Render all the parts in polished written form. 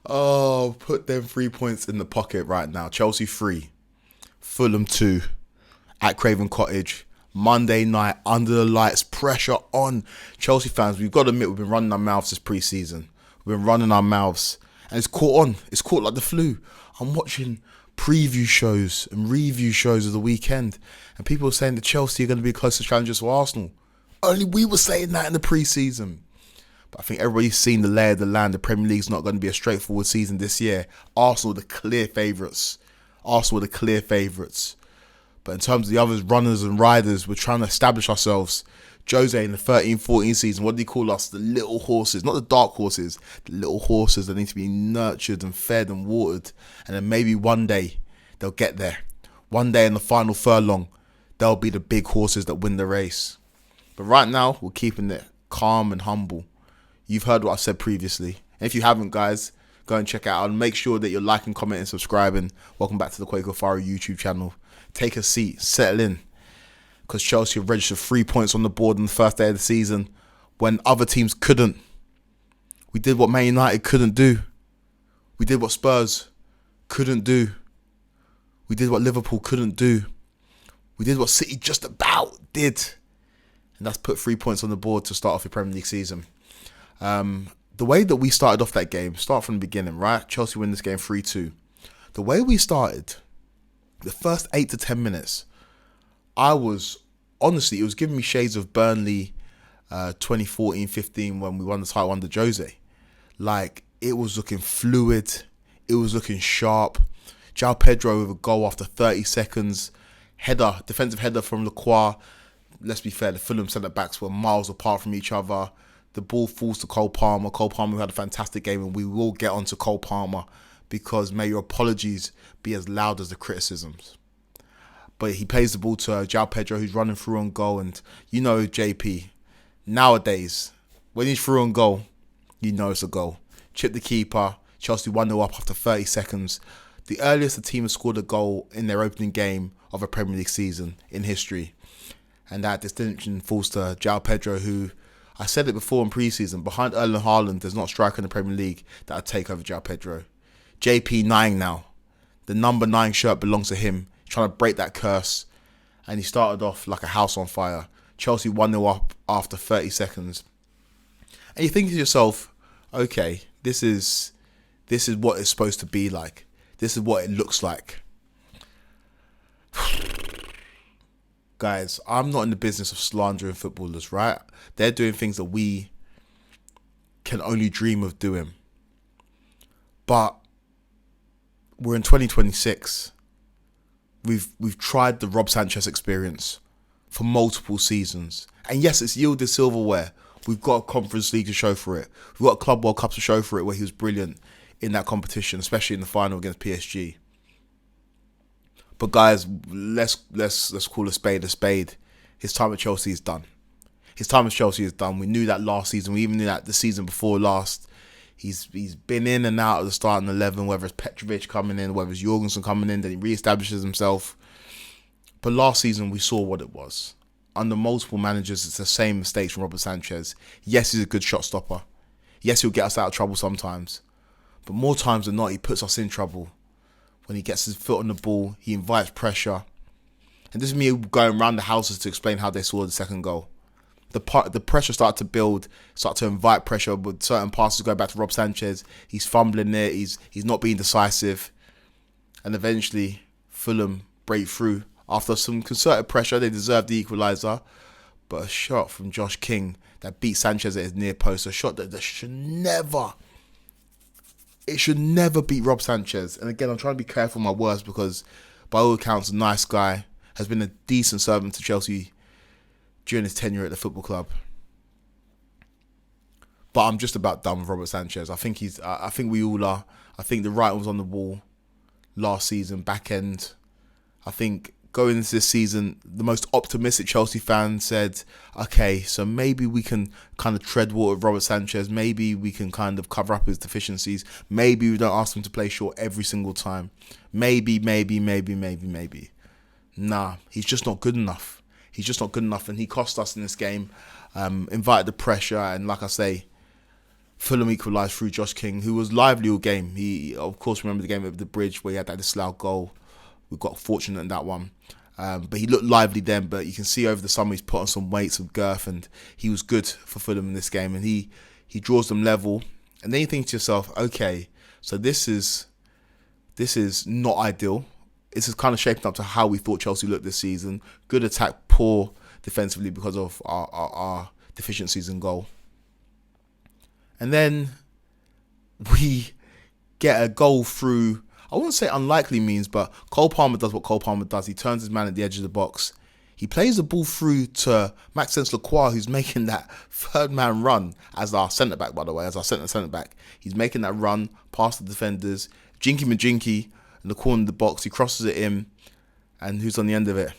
Oh, put them 3 points in the pocket right now. Chelsea 3, Fulham 2 at Craven Cottage. Monday night, under the lights, pressure on. Chelsea fans, we've got to admit we've been running our mouths this pre-season. We've been running our mouths. And it's caught on. It's caught like the flu. I'm watching preview shows and review shows of the weekend. And people are saying that Chelsea are going to be closer challengers to Arsenal. Only we were saying that in the pre-season. But I think everybody's seen the lay of the land. The Premier League's not going to be a straightforward season this year. Arsenal are the clear favourites. Arsenal are the clear favourites. But in terms of the other runners and riders, we're trying to establish ourselves. Jose in the 13-14 season, what did he call us? The little horses. Not the dark horses. The little horses that need to be nurtured and fed and watered. And then maybe one day they'll get there. One day in the final furlong, they'll be the big horses that win the race. But right now, we're keeping it calm and humble. You've heard what I've said previously. And if you haven't, guys, go and check it out. And make sure that you're liking, commenting, and subscribing. Welcome back to the Kweku Afari YouTube channel. Take a seat, settle in. Because Chelsea have registered 3 points on the board on the first day of the season when other teams couldn't. We did what Man United couldn't do. We did what Spurs couldn't do. We did what Liverpool couldn't do. We did what City just about did. And that's put 3 points on the board to start off the Premier League season. The way that we started off that game, start from the beginning, right? Chelsea win this game 3-2. The way we started, the first 8 to 10 minutes, honestly, it was giving me shades of Burnley 2014-15 when we won the title under Jose. Like, it was looking fluid. It was looking sharp. João Pedro with a goal after 30 seconds. Header, defensive header from Lacroix. Let's be fair, the Fulham centre-backs were miles apart from each other. The ball falls to Cole Palmer. Cole Palmer had a fantastic game, and we will get onto Cole Palmer because may your apologies be as loud as the criticisms. But he plays the ball to João Pedro, who's running through on goal. And you know JP, nowadays, when he's through on goal, you know it's a goal. Chip the keeper. Chelsea 1-0 up after 30 seconds. The earliest the team has scored a goal in their opening game of a Premier League season in history. And that distinction falls to João Pedro, who, I said it before in pre-season, behind Erling Haaland, there's not a striker in the Premier League that would take over João Pedro. JP 9 now. The number 9 shirt belongs to him. He's trying to break that curse. And he started off like a house on fire. Chelsea 1-0 up after 30 seconds. And you think to yourself, okay, this is what it's supposed to be like. This is what it looks like. Guys, I'm not in the business of slandering footballers, right? They're doing things that we can only dream of doing. But we're in 2026. We've tried the Rob Sanchez experience for multiple seasons. And yes, it's yielded silverware. We've got a Conference League to show for it. We've got a Club World Cup to show for it where he was brilliant in that competition, especially in the final against PSG. But guys, let's call a spade a spade. His time at Chelsea is done. His time at Chelsea is done. We knew that last season. We even knew that the season before last. He's been in and out of the starting 11, whether it's Petrovic coming in, whether it's Jorgensen coming in, then he reestablishes himself. But last season, we saw what it was. Under multiple managers, it's the same mistakes from Robert Sanchez. Yes, he's a good shot stopper. Yes, he'll get us out of trouble sometimes. But more times than not, he puts us in trouble. When he gets his foot on the ball, he invites pressure. And this is me going around the houses to explain how they saw the second goal. The pressure started to build, start to invite pressure with certain passes going back to Rob Sanchez. He's fumbling it, he's not being decisive. And eventually, Fulham break through. After some concerted pressure, they deserved the equaliser. But a shot from Josh King that beat Sanchez at his near post, a shot that should never beat Rob Sanchez. And again, I'm trying to be careful with my words because by all accounts, a nice guy, has been a decent servant to Chelsea during his tenure at the football club. But I'm just about done with Robert Sanchez. I think we all are. I think the writing was on the wall last season, back end. I think going into this season, the most optimistic Chelsea fan said, okay, so maybe we can kind of tread water with Robert Sanchez. Maybe we can kind of cover up his deficiencies. Maybe we don't ask him to play short every single time. Maybe. Nah, he's just not good enough. He's just not good enough, and he cost us in this game. Invited the pressure, and like I say, Fulham equalised through Josh King, who was lively all game. He, of course, remember the game at the Bridge where he had that disallowed goal. We got fortunate in that one. But he looked lively then, but you can see over the summer he's put on some weight, some girth, and he was good for Fulham in this game. And he draws them level. And then you think to yourself, okay, so this is not ideal. This is kind of shaping up to how we thought Chelsea looked this season. Good attack, poor defensively because of our deficiencies in goal. And then we get a goal through, I wouldn't say unlikely means, but Cole Palmer does what Cole Palmer does. He turns his man at the edge of the box. He plays the ball through to Maxence Lacroix, who's making that third man run as our centre-back, by the way, as our centre-back. He's making that run past the defenders. Jinky Majinky in the corner of the box. He crosses it in. And who's on the end of it?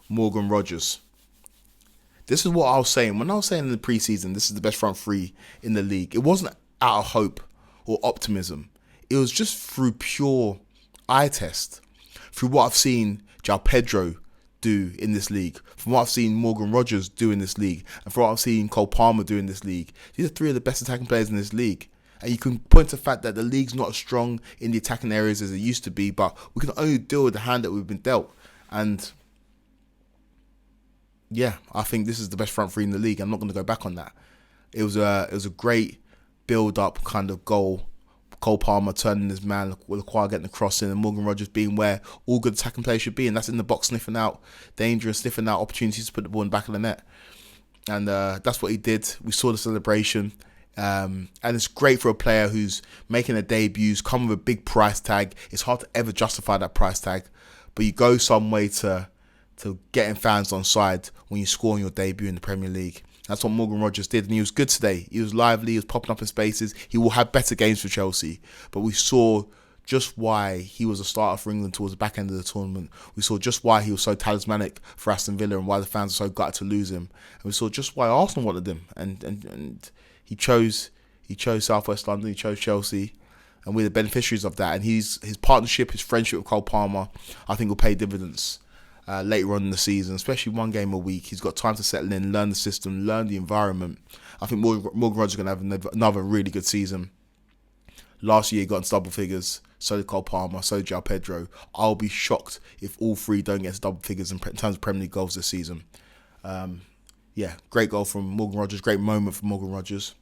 Morgan Rogers. This is what I was saying. When I was saying in the preseason, this is the best front three in the league, it wasn't out of hope or optimism. It was just through pure eye test. Through what I've seen João Pedro do in this league, from what I've seen Morgan Rogers do in this league, and from what I've seen Cole Palmer do in this league. These are three of the best attacking players in this league. And you can point to the fact that the league's not as strong in the attacking areas as it used to be, but we can only deal with the hand that we've been dealt. And yeah, I think this is the best front three in the league. I'm not going to go back on that. It was a great build-up kind of goal. Cole Palmer turning his man, Lacroix getting the cross in, and Morgan Rogers being where all good attacking players should be, and that's in the box, sniffing out danger and sniffing out opportunities to put the ball in the back of the net. And that's what he did. We saw the celebration. And it's great for a player who's making a debut, come with a big price tag. It's hard to ever justify that price tag, but you go some way to getting fans on side when you score on your debut in the Premier League. That's what Morgan Rogers did, and he was good today. He was lively, he was popping up in spaces. He will have better games for Chelsea, but we saw just why he was a starter for England towards the back end of the tournament. We saw just why he was so talismanic for Aston Villa and why the fans are so gutted to lose him. And we saw just why Arsenal wanted him, and he chose South West London, he chose Chelsea, and we're the beneficiaries of that. And his partnership, his friendship with Cole Palmer, I think will pay dividends later on in the season, especially one game a week. He's got time to settle in, learn the system, learn the environment. I think Morgan Rogers is going to have another really good season. Last year he got into double figures, so did Cole Palmer, so did João Pedro. I'll be shocked if all three don't get to double figures in terms of Premier League goals this season. Great goal from Morgan Rogers, great moment for Morgan Rogers.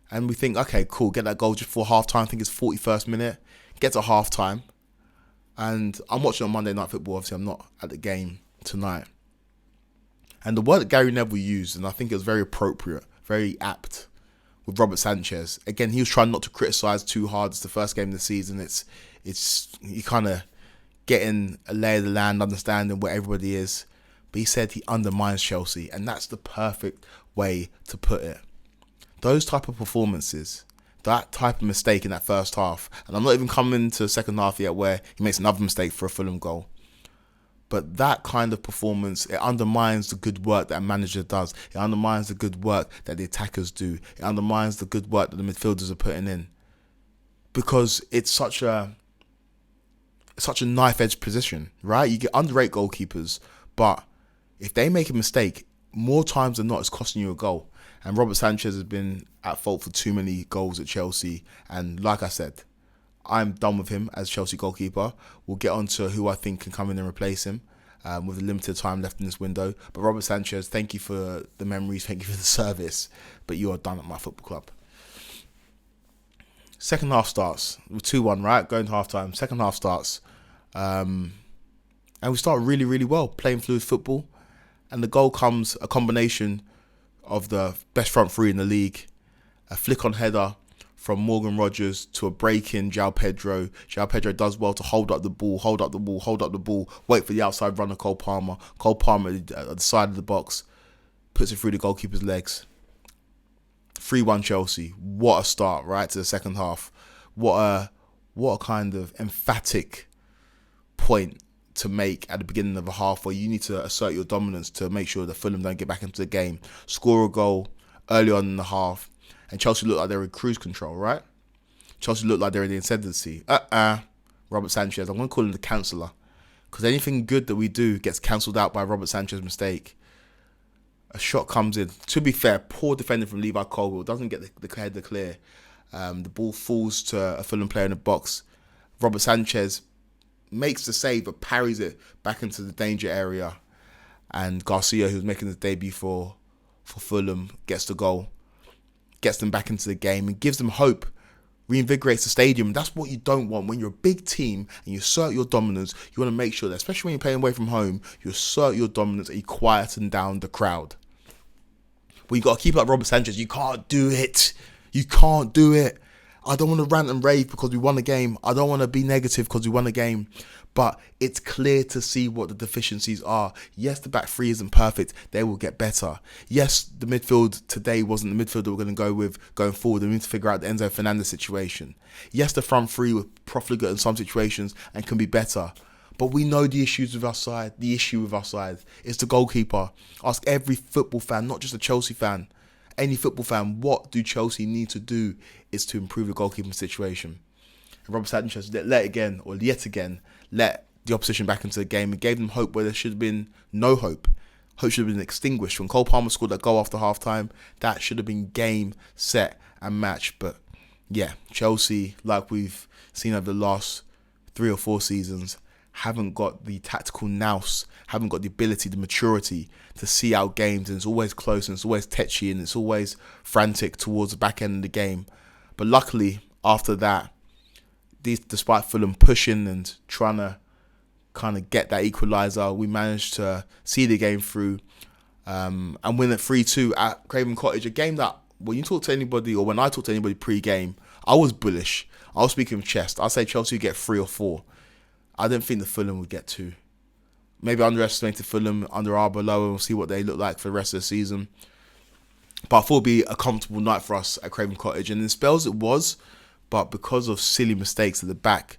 And we think, okay, cool, get that goal just before half-time. I think it's 41st minute. Get to half-time. And I'm watching on Monday Night Football. Obviously, I'm not at the game tonight. And the word that Gary Neville used, and I think it was very appropriate, very apt, with Robert Sanchez. Again, he was trying not to criticise too hard. It's the first game of the season. It's you kind of getting a lay of the land, understanding where everybody is. But he said he undermines Chelsea, and that's the perfect way to put it. Those type of performances, that type of mistake in that first half, and I'm not even coming to the second half yet where he makes another mistake for a Fulham goal. But that kind of performance, it undermines the good work that a manager does. It undermines the good work that the attackers do. It undermines the good work that the midfielders are putting in. Because it's such a knife-edge position, right? You get underrated goalkeepers, but if they make a mistake, more times than not, it's costing you a goal. And Robert Sanchez has been at fault for too many goals at Chelsea. And like I said, I'm done with him as Chelsea goalkeeper. We'll get on to who I think can come in and replace him with the limited time left in this window. But Robert Sanchez, thank you for the memories, thank you for the service, but you are done at my football club. Second half starts with 2-1, right? Going to half-time. Second half starts. And we start really, really well, playing fluid football. And the goal comes a combination of the best front three in the league, a flick-on header from Morgan Rogers to a break-in João Pedro. João Pedro does well to hold up the ball, wait for the outside runner, Cole Palmer. Cole Palmer at the side of the box, puts it through the goalkeeper's legs. 3-1 Chelsea. What a start, right, to the second half. What a kind of emphatic point to make at the beginning of a half where you need to assert your dominance to make sure that Fulham don't get back into the game. Score a goal early on in the half, and Chelsea looked like they were in cruise control, right? Chelsea looked like they were in the ascendancy. Robert Sanchez, I'm going to call him the counsellor, because anything good that we do gets cancelled out by Robert Sanchez's mistake. A shot comes in. To be fair, poor defending from Levi Colwill. Doesn't get the head to clear. The ball falls to a Fulham player in the box. Robert Sanchez makes the save but parries it back into the danger area. And Garcia, who's making his debut for Fulham, gets the goal. Gets them back into the game and gives them hope. Reinvigorates the stadium. That's what you don't want. When you're a big team and you assert your dominance, you want to make sure that, especially when you're playing away from home, you assert your dominance and you quieten down the crowd. But you got to keep up Robert Sanchez. You can't do it. You can't do it. I don't want to rant and rave because we won a game. I don't want to be negative because we won a game. But it's clear to see what the deficiencies are. Yes, the back three isn't perfect. They will get better. Yes, the midfield today wasn't the midfield that we're going to go with going forward. We need to figure out the Enzo Fernandez situation. Yes, the front three were profligate in some situations and can be better. But we know the issues with our side. The issue with our side is the goalkeeper. Ask every football fan, not just a Chelsea fan. Any football fan, what do Chelsea need to do is to improve the goalkeeping situation. And Robert Sanchez yet again let the opposition back into the game and gave them hope where there should have been no hope. Hope should have been extinguished. When Cole Palmer scored that goal after half-time, that should have been game, set and match. But yeah, Chelsea, like we've seen over the last 3 or 4 seasons, haven't got the tactical nous, haven't got the ability, the maturity to see out games, and it's always close and it's always tetchy and it's always frantic towards the back end of the game. But luckily, after that, despite Fulham pushing and trying to kind of get that equaliser, we managed to see the game through and win it 3-2 at Craven Cottage. A game that, when you talk to anybody, or when I talk to anybody pre-game, I was bullish. I was speaking with chest. I say Chelsea would get 3 or 4. I didn't think the Fulham would get 2. Maybe I underestimated Fulham under Arbeloa, and we'll see what they look like for the rest of the season. But I thought it would be a comfortable night for us at Craven Cottage. And in spells it was, but because of silly mistakes at the back,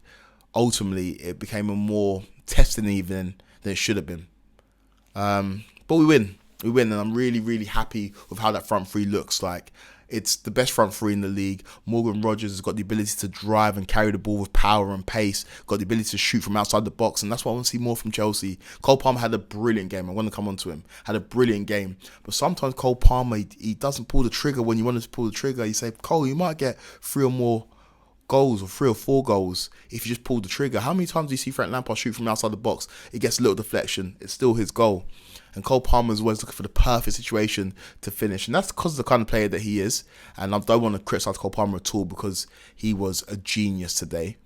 ultimately it became a more testing evening than it should have been. But we win, and I'm really, really happy with how that front three looks like. It's the best front three in the league. Morgan Rogers has got the ability to drive and carry the ball with power and pace, got the ability to shoot from outside the box, and that's what I want to see more from Chelsea. Cole Palmer had a brilliant game. I want to come on to him. Had a brilliant game. But sometimes Cole Palmer, he doesn't pull the trigger when you want him to pull the trigger. You say, Cole, you might get 3 or more goals or 3 or 4 goals if you just pull the trigger. How many times do you see Frank Lampard shoot from outside the box? It gets a little deflection. It's still his goal. And Cole Palmer is always looking for the perfect situation to finish. And that's because of the kind of player that he is. And I don't want to criticize Cole Palmer at all because he was a genius today.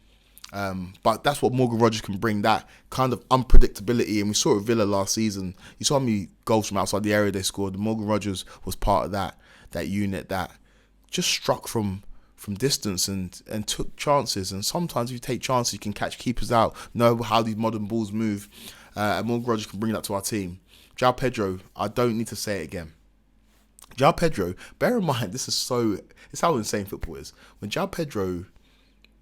But that's what Morgan Rogers can bring, that kind of unpredictability. And we saw it with Villa last season. You saw how many goals from outside the area they scored. And Morgan Rogers was part of that unit that just struck from distance and took chances. And sometimes if you take chances, you can catch keepers out, know how these modern balls move. And Morgan Rogers can bring that to our team. João Pedro, I don't need to say it again. João Pedro, bear in mind, it's how insane football is. When João Pedro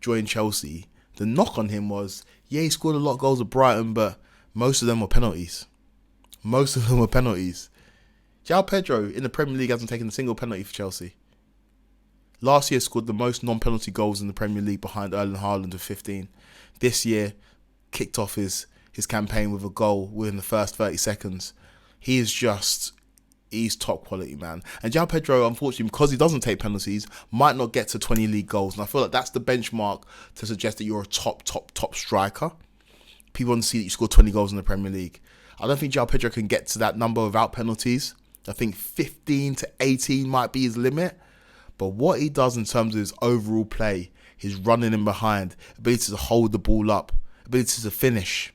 joined Chelsea, the knock on him was, yeah, he scored a lot of goals at Brighton, but most of them were penalties. João Pedro in the Premier League hasn't taken a single penalty for Chelsea. Last year scored the most non-penalty goals in the Premier League behind Erling Haaland with 15. This year, kicked off his campaign with a goal within the first 30 seconds. He's top quality, man. And João Pedro, unfortunately, because he doesn't take penalties, might not get to 20 league goals. And I feel like that's the benchmark to suggest that you're a top striker. People want to see that you score 20 goals in the Premier League. I don't think João Pedro can get to that number without penalties. I think 15 to 18 might be his limit. But what he does in terms of his overall play, his running in behind, ability to hold the ball up, ability to finish,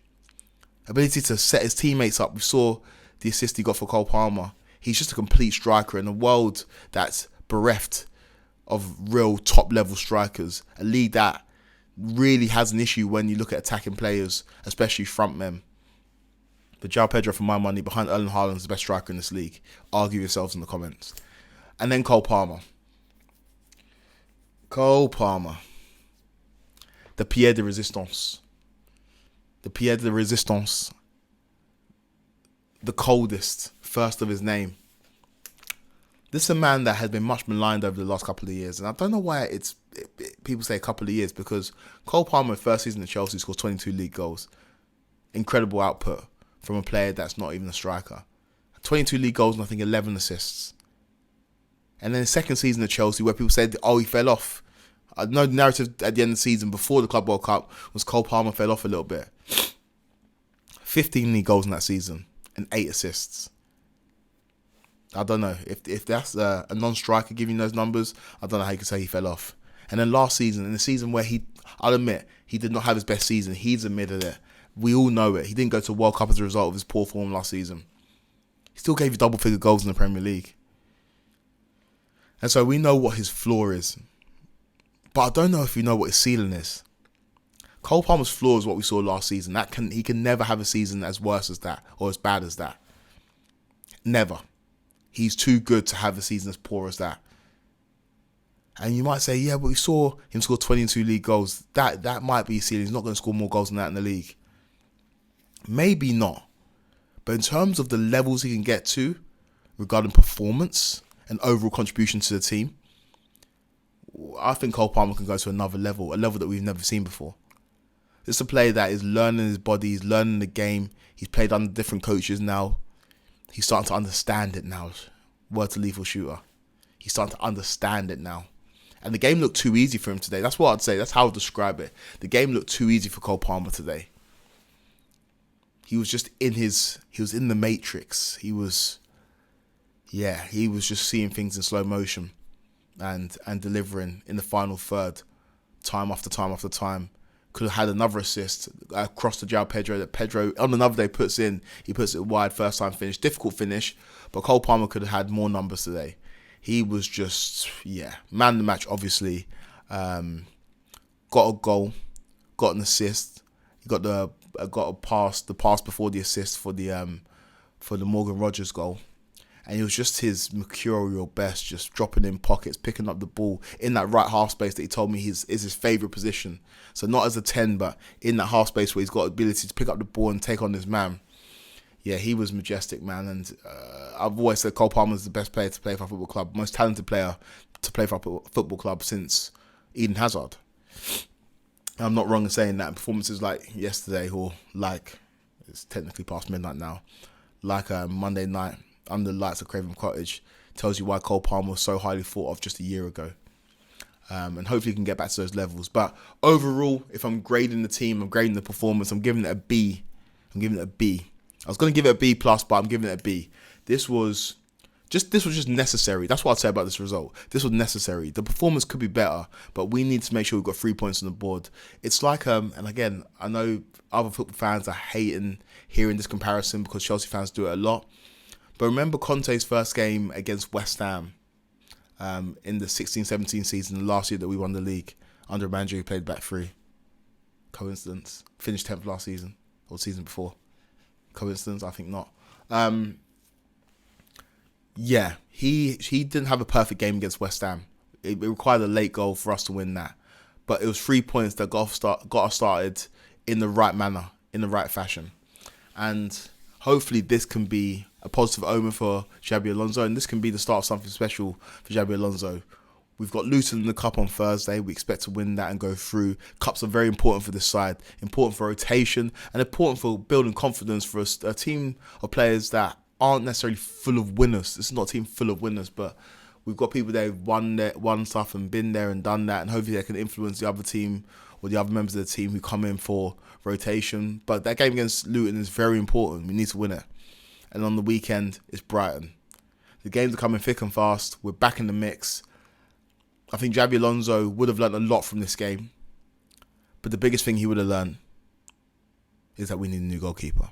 ability to set his teammates up. We saw the assist he got for Cole Palmer. He's just a complete striker in a world that's bereft of real top-level strikers. A league that really has an issue when you look at attacking players, especially front men. But João Pedro, for my money, behind Erling Haaland, is the best striker in this league. Argue yourselves in the comments. And then Cole Palmer. The Pierre de Resistance. The coldest, first of his name. This is a man that has been much maligned over the last couple of years. And I don't know why people say a couple of years, because Cole Palmer, first season at Chelsea, scored 22 league goals. Incredible output from a player that's not even a striker. 22 league goals and I think 11 assists. And then the second season of Chelsea, where people said, oh, he fell off. I know the narrative at the end of the season before the Club World Cup was Cole Palmer fell off a little bit. 15 league goals in that season and 8 assists. I don't know. If that's a non-striker giving those numbers, I don't know how you can say he fell off. And then last season, in the season where I'll admit, he did not have his best season. He's admitted it. We all know it. He didn't go to World Cup as a result of his poor form last season. He still gave you double-figure goals in the Premier League. And so we know what his floor is. But I don't know if we know what his ceiling is. Cole Palmer's floor is what we saw last season. He can never have a season as worse as that or as bad as that. Never. He's too good to have a season as poor as that. And you might say, yeah, but we saw him score 22 league goals. That might be his ceiling. He's not going to score more goals than that in the league. Maybe not. But in terms of the levels he can get to regarding performance and overall contribution to the team, I think Cole Palmer can go to another level, a level that we've never seen before. This is a player that is learning his body, he's learning the game. He's played under different coaches now. He's starting to understand it now. Word to lethal shooter. He's starting to understand it now. And the game looked too easy for him today. That's what I'd say. That's how I'd describe it. The game looked too easy for Cole Palmer today. He was just he was in the matrix. He was just seeing things in slow motion and delivering in the final third, time after time after time. Could have had another assist across to João Pedro that Pedro on another day puts in. He puts it wide, first time finish, difficult finish, but Cole Palmer could have had more numbers today. He was just, man of the match, obviously. Got a goal, got an assist. He got a pass, the pass before the assist for the Morgan Rogers goal. And it was just his mercurial best, just dropping in pockets, picking up the ball in that right half space that he told me is his favourite position. So not as a 10, but in that half space where he's got the ability to pick up the ball and take on his man. Yeah, he was majestic, man. And I've always said Cole Palmer is the best player to play for a football club, most talented player to play for a football club since Eden Hazard. I'm not wrong in saying that. Performances like yesterday, or like, it's technically past midnight now, like Monday night, under the lights of Craven Cottage, tells you why Cole Palmer was so highly thought of just a year ago. And hopefully he can get back to those levels. But overall, if I'm grading the team, I'm grading the performance, I'm giving it a B. I'm giving it a B. I was going to give it a B+, but I'm giving it a B. This was just necessary. That's what I'd say about this result. This was necessary. The performance could be better, but we need to make sure we've got 3 points on the board. It's like, and again, I know other football fans are hating hearing this comparison because Chelsea fans do it a lot. But remember Conte's first game against West Ham in the 16-17 season, last year that we won the league, under a manager who played back three. Coincidence? Finished 10th last season, or season before. Coincidence? I think not. He didn't have a perfect game against West Ham. It required a late goal for us to win that. But it was 3 points that got us started in the right manner, in the right fashion. And hopefully this can be a positive omen for Xabi Alonso, and this can be the start of something special for Xabi Alonso. We've got Luton in the Cup on Thursday. We expect to win that and go through. Cups are very important for this side, important for rotation, and important for building confidence for a team of players that aren't necessarily full of winners. This is not a team full of winners, but we've got people that have won stuff and been there and done that, and hopefully they can influence the other team or the other members of the team who come in for rotation. But that game against Luton is very important. We need to win it. And on the weekend, it's Brighton. The games are coming thick and fast. We're back in the mix. I think Xabi Alonso would have learned a lot from this game. But the biggest thing he would have learned is that we need a new goalkeeper.